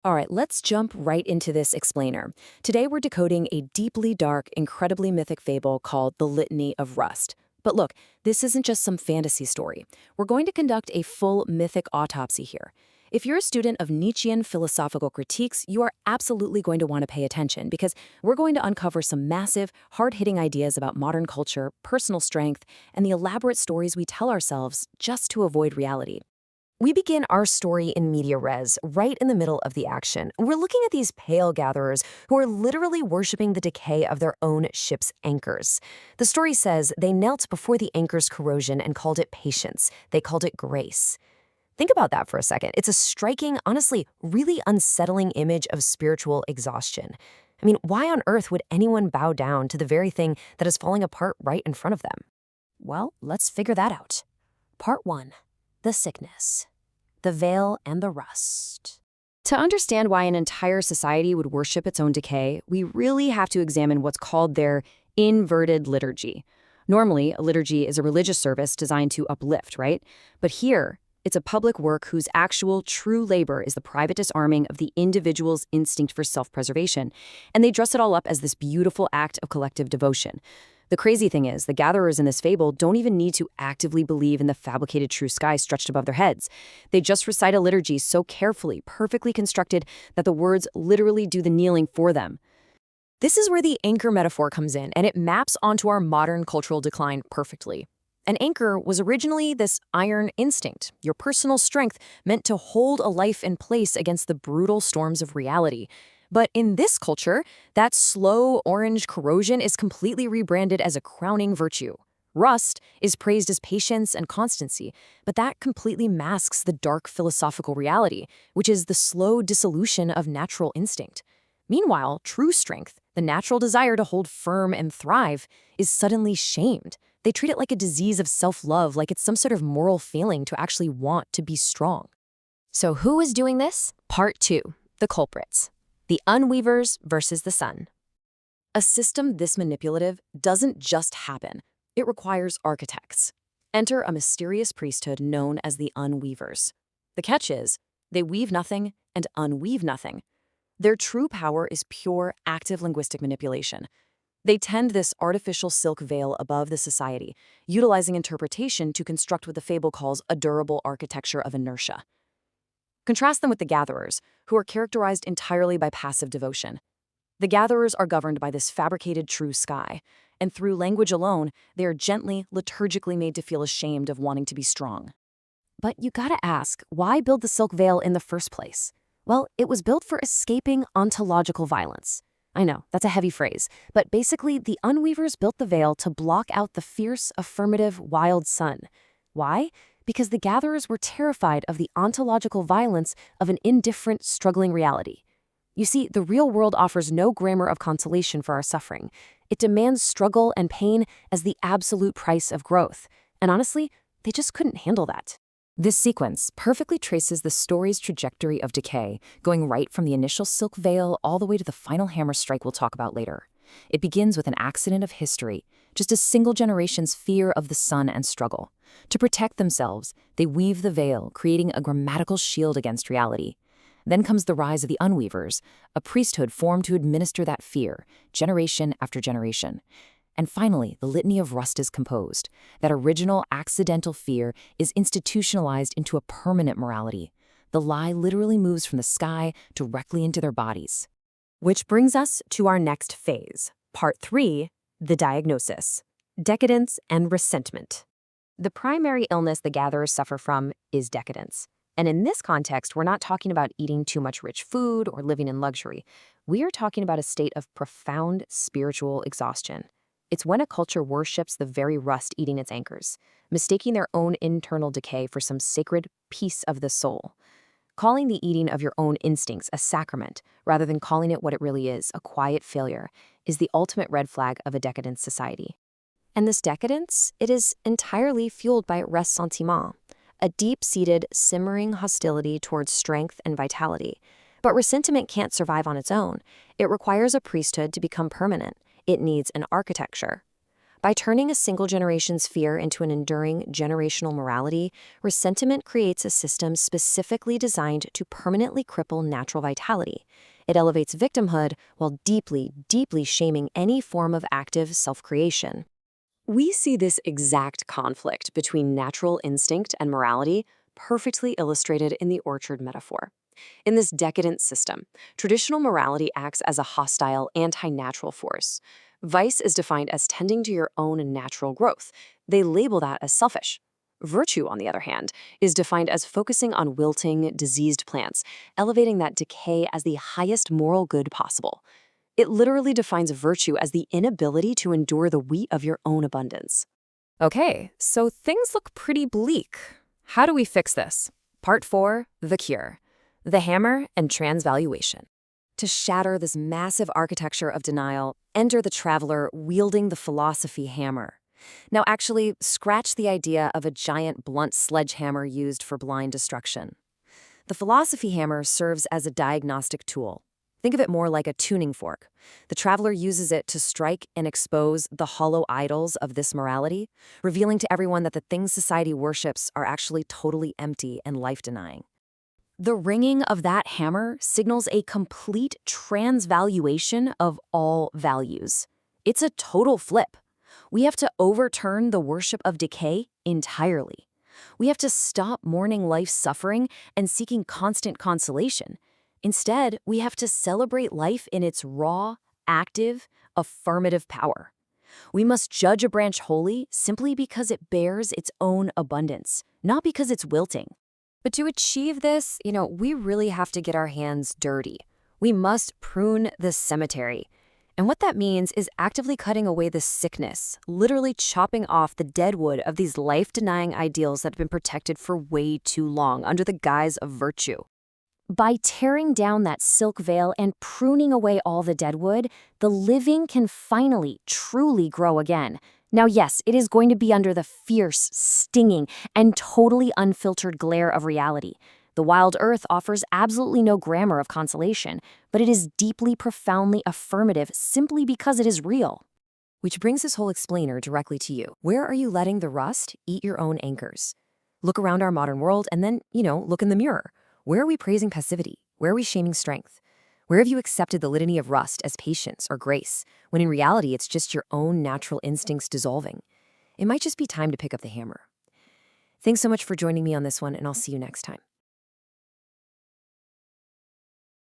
All right, let's jump right into this explainer. Today we're decoding a deeply dark, incredibly mythic fable called the Litany of Rust. But look, this isn't just some fantasy story. We're going to conduct a full mythic autopsy here. If you're a student of Nietzschean philosophical critiques, you are absolutely going to want to pay attention because we're going to uncover some massive, hard-hitting ideas about modern culture, personal strength, and the elaborate stories we tell ourselves just to avoid reality. We begin our story in media res, right in the middle of the action. We're looking at these pale gatherers who are literally worshiping the decay of their own ship's anchors. The story says they knelt before the anchor's corrosion and called it patience. They called it grace. Think about that for a second. It's a striking, honestly, really unsettling image of spiritual exhaustion. I mean, why on earth would anyone bow down to the very thing that is falling apart right in front of them? Well, let's figure that out. Part 1. The sickness. The veil and the rust. To understand why an entire society would worship its own decay, we really have to examine what's called their inverted liturgy. Normally, a liturgy is a religious service designed to uplift, right? But here, it's a public work whose actual true labor is the private disarming of the individual's instinct for self-preservation, and they dress it all up as this beautiful act of collective devotion. The crazy thing is, the gatherers in this fable don't even need to actively believe in the fabricated true sky stretched above their heads. They just recite a liturgy so carefully, perfectly constructed, that the words literally do the kneeling for them. This is where the anchor metaphor comes in, and it maps onto our modern cultural decline perfectly. An anchor was originally this iron instinct, your personal strength meant to hold a life in place against the brutal storms of reality. But in this culture, that slow orange corrosion is completely rebranded as a crowning virtue. Rust is praised as patience and constancy, but that completely masks the dark philosophical reality, which is the slow dissolution of natural instinct. Meanwhile, true strength, the natural desire to hold firm and thrive, is suddenly shamed. They treat it like a disease of self-love, like it's some sort of moral failing to actually want to be strong. So who is doing this? Part 2. The culprits. The unweavers versus the sun. A system this manipulative doesn't just happen. It requires architects. Enter a mysterious priesthood known as the unweavers. The catch is, they weave nothing and unweave nothing. Their true power is pure, active linguistic manipulation. They tend this artificial silk veil above the society, utilizing interpretation to construct what the fable calls a durable architecture of inertia. Contrast them with the gatherers, who are characterized entirely by passive devotion. The gatherers are governed by this fabricated true sky, and through language alone, they are gently, liturgically made to feel ashamed of wanting to be strong. But you gotta ask, why build the silk veil in the first place? Well, it was built for escaping ontological violence. I know, that's a heavy phrase, but basically, the unweavers built the veil to block out the fierce, affirmative, wild sun. Why? Because the gatherers were terrified of the ontological violence of an indifferent, struggling reality. You see, the real world offers no grammar of consolation for our suffering. It demands struggle and pain as the absolute price of growth. And honestly, they just couldn't handle that. This sequence perfectly traces the story's trajectory of decay, going right from the initial silk veil all the way to the final hammer strike we'll talk about later. It begins with an accident of history, just a single generation's fear of the sun and struggle. To protect themselves, they weave the veil, creating a grammatical shield against reality. Then comes the rise of the unweavers, a priesthood formed to administer that fear, generation after generation. And finally, the Litany of Rust is composed. That original accidental fear is institutionalized into a permanent morality. The lie literally moves from the sky directly into their bodies. Which brings us to our next phase, Part 3, the diagnosis, decadence and resentment. The primary illness the gatherers suffer from is decadence. And in this context, we're not talking about eating too much rich food or living in luxury. We are talking about a state of profound spiritual exhaustion. It's when a culture worships the very rust eating its anchors, mistaking their own internal decay for some sacred piece of the soul. Calling the eating of your own instincts a sacrament, rather than calling it what it really is, a quiet failure, is the ultimate red flag of a decadent society. And this decadence, it is entirely fueled by ressentiment, a deep-seated, simmering hostility towards strength and vitality. But resentment can't survive on its own. It requires a priesthood to become permanent. It needs an architecture. By turning a single generation's fear into an enduring generational morality, resentment creates a system specifically designed to permanently cripple natural vitality. It elevates victimhood while deeply, deeply shaming any form of active self-creation. We see this exact conflict between natural instinct and morality perfectly illustrated in the orchard metaphor. In this decadent system, traditional morality acts as a hostile, anti-natural force. Vice is defined as tending to your own natural growth. They label that as selfish. Virtue, on the other hand, is defined as focusing on wilting, diseased plants, elevating that decay as the highest moral good possible. It literally defines virtue as the inability to endure the wheat of your own abundance. Okay, so things look pretty bleak. How do we fix this? Part 4, the cure. The hammer and transvaluation. To shatter this massive architecture of denial, enter the traveler wielding the philosophy hammer. Now actually, scratch the idea of a giant blunt sledgehammer used for blind destruction. The philosophy hammer serves as a diagnostic tool. Think of it more like a tuning fork. The traveler uses it to strike and expose the hollow idols of this morality, revealing to everyone that the things society worships are actually totally empty and life-denying. The ringing of that hammer signals a complete transvaluation of all values. It's a total flip. We have to overturn the worship of decay entirely. We have to stop mourning life's suffering and seeking constant consolation. Instead, we have to celebrate life in its raw, active, affirmative power. We must judge a branch holy simply because it bears its own abundance, not because it's wilting. But to achieve this, we really have to get our hands dirty. We must prune the cemetery. And what that means is actively cutting away the sickness, literally chopping off the dead wood of these life-denying ideals that have been protected for way too long under the guise of virtue. By tearing down that silk veil and pruning away all the dead wood, the living can finally, truly grow again. Now, yes, it is going to be under the fierce, stinging, and totally unfiltered glare of reality. The wild earth offers absolutely no grammar of consolation, but it is deeply, profoundly affirmative simply because it is real. Which brings this whole explainer directly to you. Where are you letting the rust eat your own anchors? Look around our modern world and then, look in the mirror. Where are we praising passivity? Where are we shaming strength? Where have you accepted the litany of rust as patience or grace, when in reality it's just your own natural instincts dissolving? It might just be time to pick up the hammer. Thanks so much for joining me on this one, and I'll see you next time.